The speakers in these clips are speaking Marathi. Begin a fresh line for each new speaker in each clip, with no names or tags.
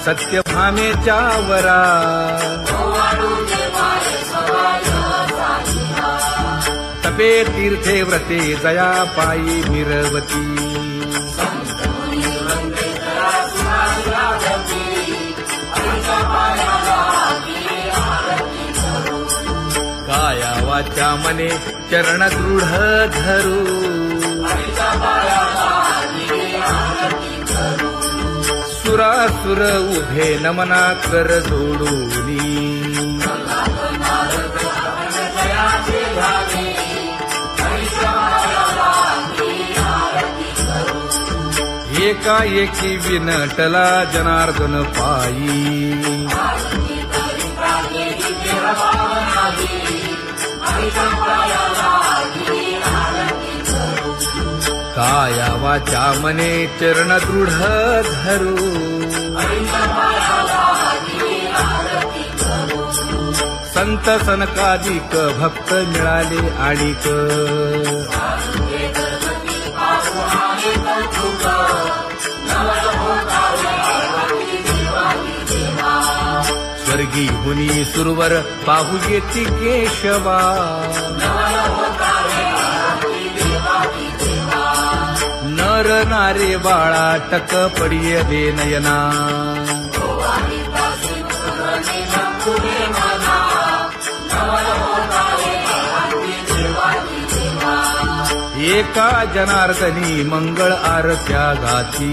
सत्यभामेच्या वरा तपे तीर्थे व्रते जया पायी मिरवती काया वाचा मने चरण दृढ धरू सुरासुर उभे नमना कर जोडूनी एकाएकी विनटला जनार्दन पायी काया वाचा मने चरण दृढ धरू संत सनकादिक भक्त मिळाले आणिक स्वर्गी हुनी सुरवर पाहू येती केशवा नर नारे बाळा टक पडिये दे नयना एका जनार्दनी मंगळ आरत्या गाती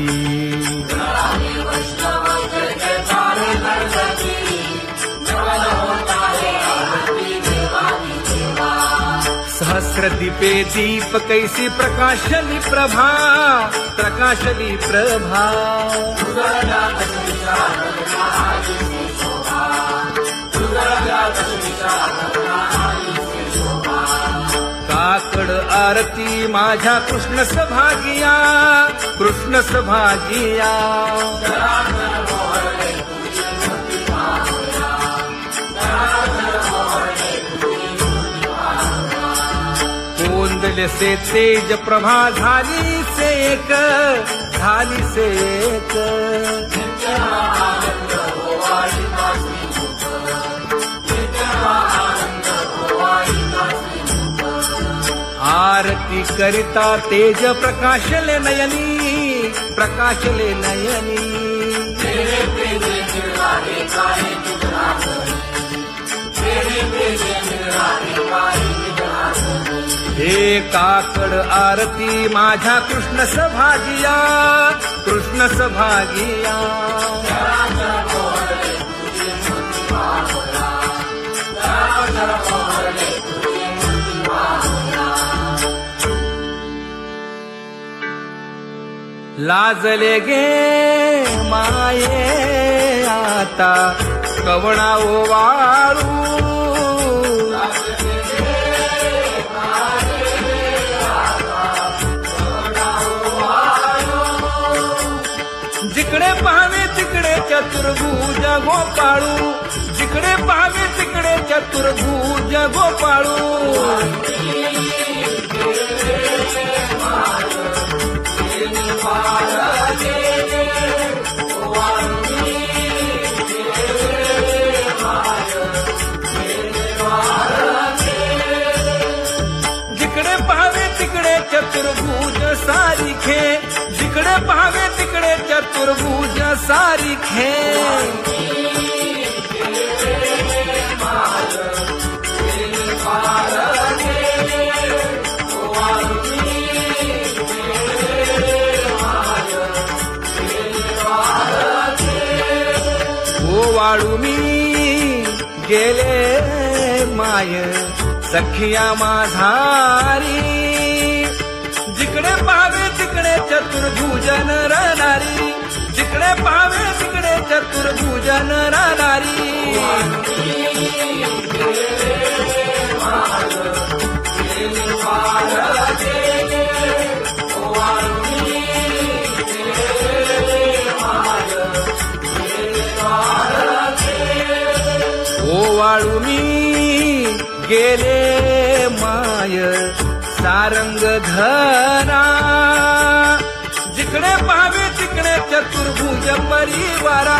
सहस्र दीपे दीप कैसी प्रकाशली प्रभा प्रकाशली प्रभा काकड आरती माझ्या कृष्ण सभागिया कृष्ण सभागिया कोंदले से तेज प्रभा झाली से एक झाली से एक आरती करिता तेज प्रकाशले नयनी प्रकाशले नयनी हे काकड आरती माझ्या कृष्ण सभागिया कृष्ण सभागिया लाजले गे माये आता कवणा ओवाळू जिकडे पाहावे तिकडे चतुर्भुज गोपाळू जिकडे पाहावे तिकडे चतुर्भुज गोपाळू जिकडे पाहावे तिकडे चतुर्भुज सारिखे जिकडे पाहावे तिकडे चतुर्भुज सारिखे ओवाळू मी गेले माय सखिया माझारी जिकडे पाहावे तिकडे चतुर्भुज नरनारी जिकडे पाहावे तिकडे चतुर्भुज नरनारी ओवाळू मी गेले माय सारंग धरा जिकडे पाहावे तिकडे चतुर्भुज परिवारा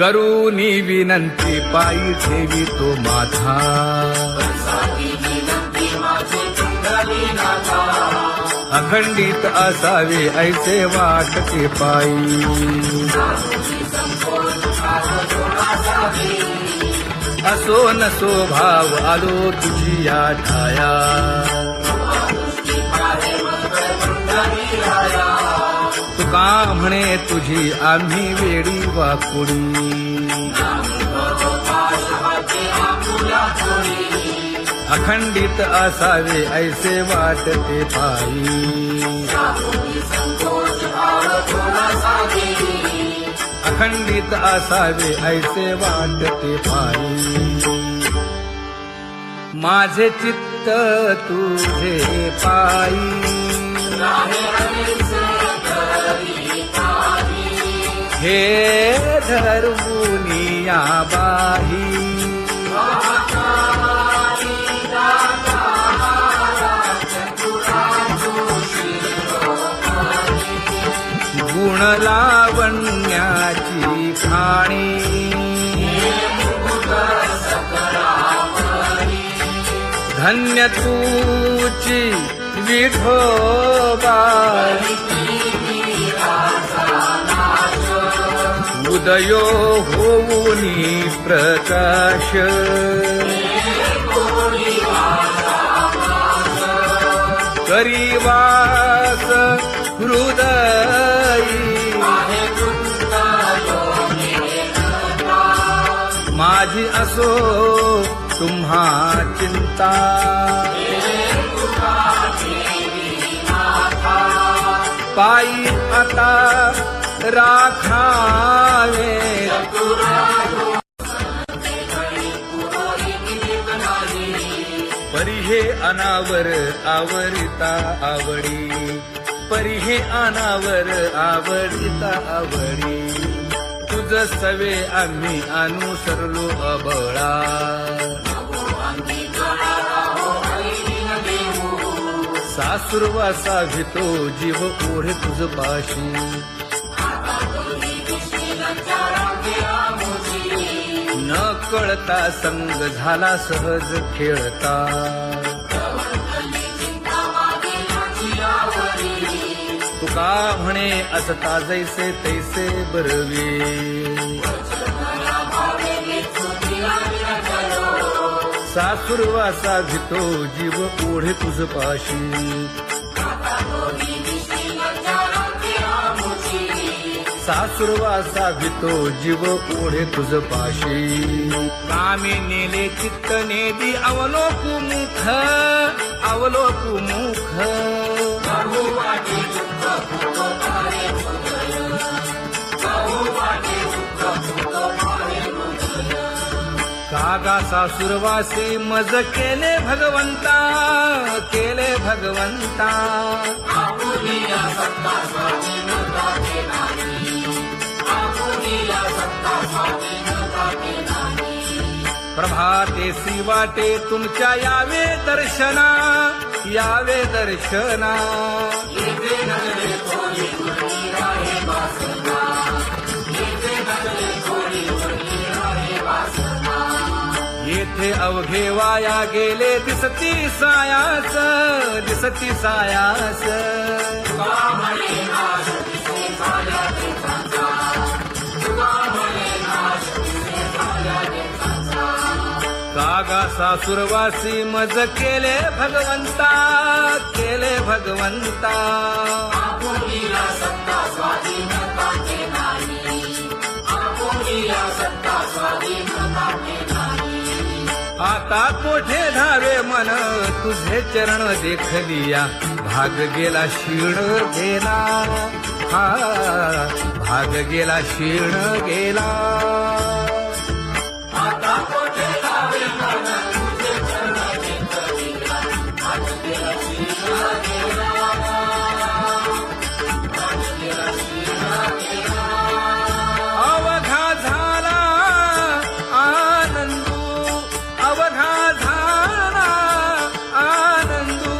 करूनी विनंती पायी ठेवी तो माझा अखंडित असावे ऐसे वाटते पायी असो नसो भाव आलो तुझी या ठाया तुका म्हणे तुझी आम्ही वेडी वाकुडी अखंडित असावे ऐसे वाटते पायी अखंडित असावे ऐसे वाटते पायी माझे चित्त तुझे पायी हे धर्मुनिया बाही गुण लावण्याची खाणी धन्य तूची विठोबा उदयो होऊनी प्रकाश करीवास हृदयी माझी असो तुम्हा चिंता पायी आता राखावे परी हे अनावर आवरिता आवडी परी हे अनावर आवडिता आवडी तुझ सवे आम्ही अनुसरलो अबळा सासुरवासा भितो जीव ओढे तुझ पाशी न कळता संग झाला सहज खेळता तुका म्हणे असता जैसे तैसे बरवे सासुरवासा भितो जीव ओढे तुझ पाशी सासुरवासा भितो जीव ओढे तुझ पाशी कामी नेले चित्त नेदी अवलोकु मुख अवलोकु मुख कागा सासुरवासी मज केले भगवंता केले भगवंता प्रभाते वाटे तुमच्या यावे दर्शना यावे दर्शना येथे अवघे वाया गेले दिसती सायास दिसती सायास कागा सासुरवासी मज केले भगवंता केले भगवंता आता कोठे धावे मन तुझे चरण देखलिया भाग गेला क्षीण गेला हा भाग गेला क्षीण गेला आता कोठे धावे मन तुझे चरण देखलिया भाग गेला क्षीण गेला अवघा झाला आनंदू अवघा झाला आनंदू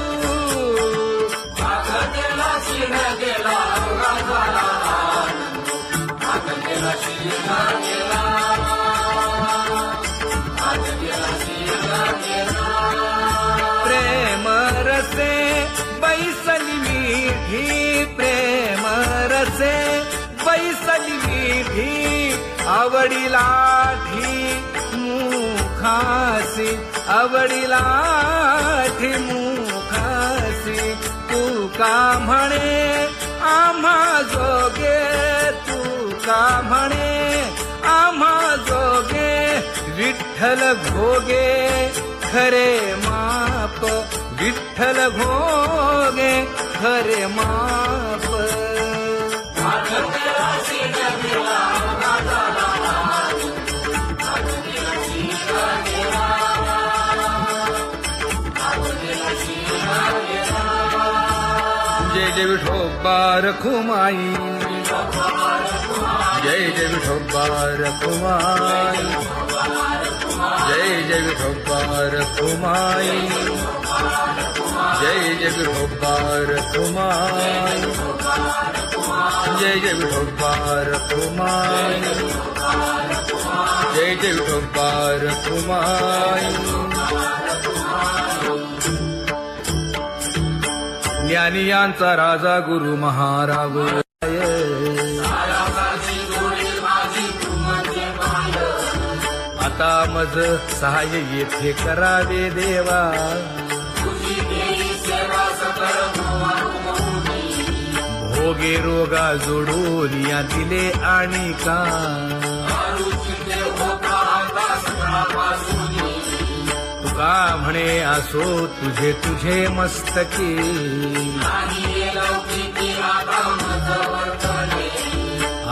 भाग गेला क्षीण गेला अवघा झाला आनंदू भाग गेला क्षीण गेला मुखासे बैसली विधी आवडीला मुखासी आवडीला मुखासी तू का म्हणे आम्हा जोगे तू का म्हणे आम्हा जोगे विठ्ठल भोगे खरे माप विठ्ठल भोगे खरे माप जय जय विठोबा रखुमाई जय जय विठोबा रखुमाई जय जय विठोबा रखुमाई जय जय विठोबा रखुमाई जय जय विठोबा रखुमाई जय जय विठोबा रखुमाई ज्ञानियांचा राजा गुरु महाराज आता मज सहाय्य येथे करावे देवा भोगे रोगा जोडून या दिले आणि का तुका म्हणे असो तुझे तुझे मस्तकी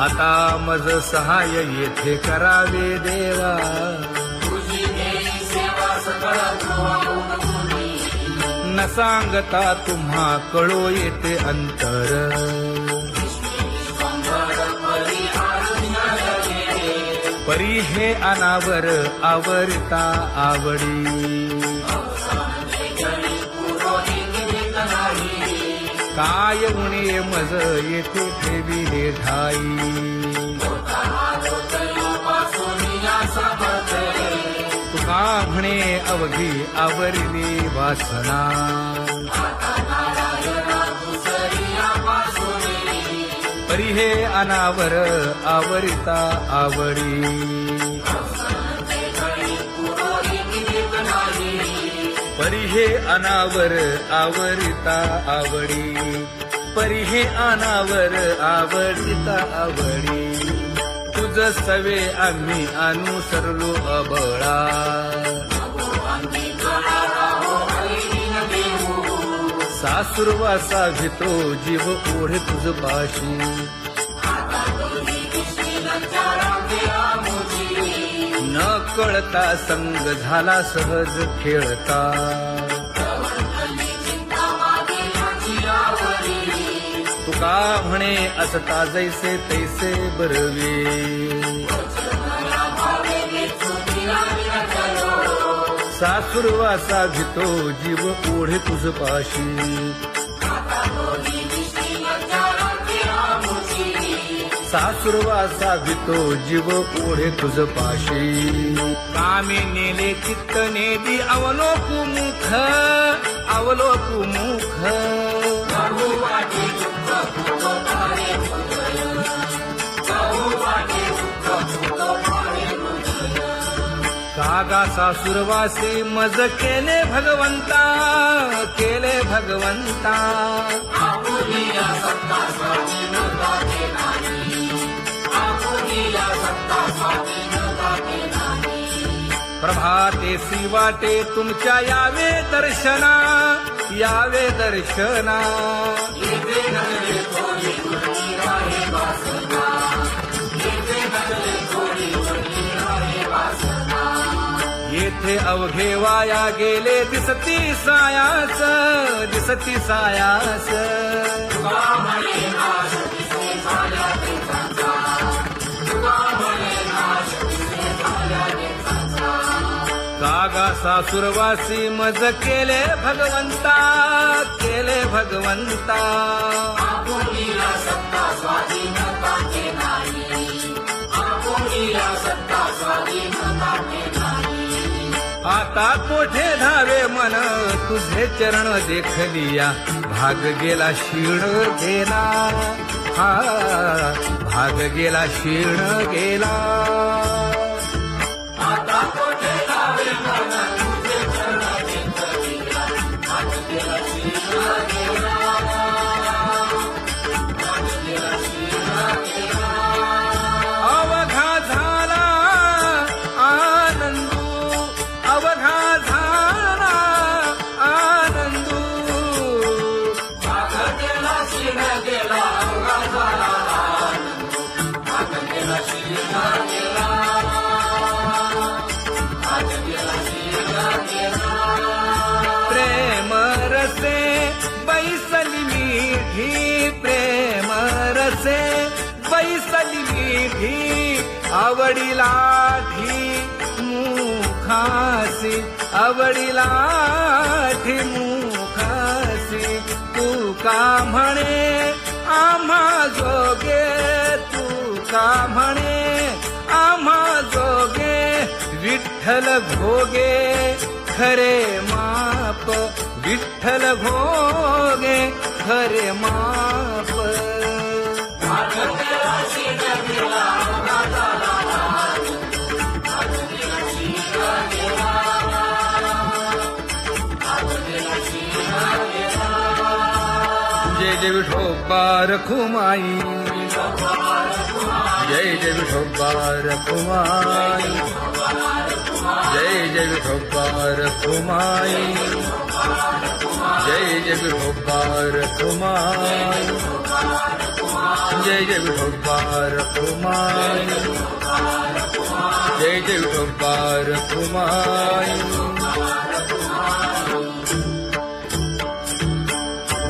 आता मज सहाय्य येथे करावे देवा न सांगता तुम्हा कळो येते अंतर परी हे अनावर आवरता आवडी काय उणे मज येथे ठेविले ठाई तुका म्हणे अवघी आवरली वासना परी हे अनावर आवरिता आवडी परी हे अनावर आवरिता आवडी परी हे अनावर आवडिता आवडी तुझ सवे आम्ही अनुसरलो अबळा सासुरवासा भितो जीव ओढे तुझ पाशी न कळता संग झाला सहज खेळता तुका म्हणे असता जैसे तैसे बरवे सासुरवासा भितो जीव ओढे तुझ पाशी सासुरवासा भितो जीव ओढे तुझ पाशी कामे नेले चित्त नेदी अवलोकु मुख अवलोकु मुख कागा सासुरवासी मज केले भगवंता केले भगवंता प्रभाते सी वाटे तुमच्या यावे दर्शना यावे दर्शना येथे अवघे वाया गेले दिसती सायास दिसती सायास कागा सासुरवासी मज केले भगवंता केले भगवंता आता कोठे धावे मन तुझे चरण देखलिया भाग गेला शीण गेला हा भाग गेला शीण गेला. अवघा झाला आनंदू, अवघा झाला आनंदू. प्रेम रसे बैसली मीठी, प्रेम रसे बैसली मीठी. आवडीला ठी मुखासी, आवडीला ठी मुखासी. तू का म्हणे आम्हा जोगे, तू का म्हणे आम्हा जोगे. विठ्ठल भोगे खरे माप, विठ्ठल भोगे खरे माप. जय जय विठोबा रखुमाई, जय जय विठोबा रखुमाई, जय जय विठोबा रखुमाई, जय जय विठोबा रखुमाई, जय जय विठोबा रखुमाई, जय जय विठोबा रखुमाई.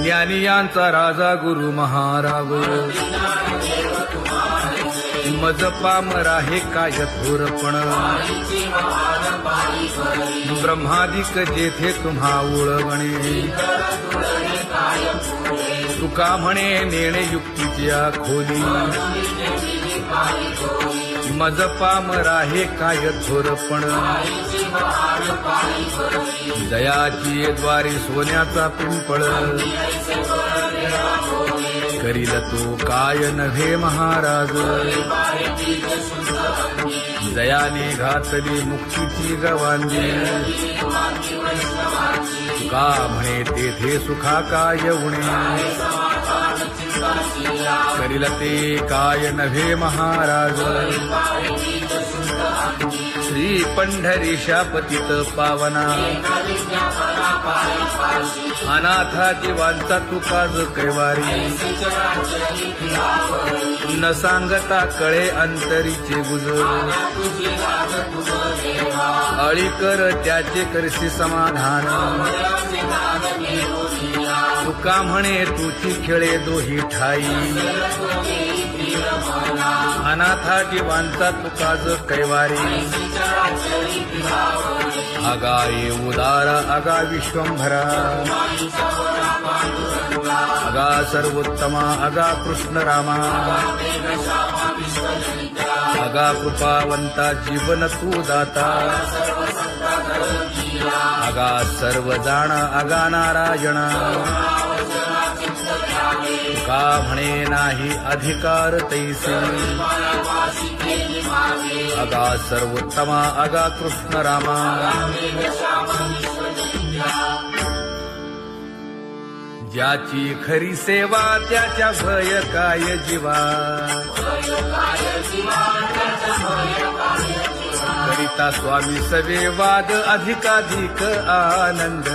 ज्ञानियांचा राजा गुरु महाराज, मज पामरा हे काय थोरपण. ब्रह्मादिक जेथे तुम्हा उळवणे, तुका म्हणे नेणे युक्तीची खोली. मज पामरा हे काय थोरपण. दयाची द्वारे सोन्याचा पिंपळ, करील तो काय नव्हे महाराज. दयाने घातली मुक्तीची गवांजी, का म्हणे तेथे सुखा काय उणे. करील ते काय नव्हे महाराज. श्री पंढरीशा पतित पावना, अनाथा जीवांचा तुकाज कैवारी. न सांगता कळे अंतरीचे गुज, अळी कर त्याचे करशी समाधान. तुका म्हणे तुची खेळे दोही ठाई, अनाथा जीवांचा तुकाज कैवारी. अगा ये उदार अगा विश्वंभरा, अगा सर्वोत्तमा अगा कृष्ण रामा. अगा कृपावंता जीवन तू दाता, अगा सर्व जाणा अगा नारायणा. का म्हणे नाही अधिकार तैसे, अगा सर्वोत्तमा अगा कृष्ण रामा. ज्याची खरी सेवा त्याच्या भय काय जीवा. करिता स्वामी सवे वाद अधिकाधिक आनंद.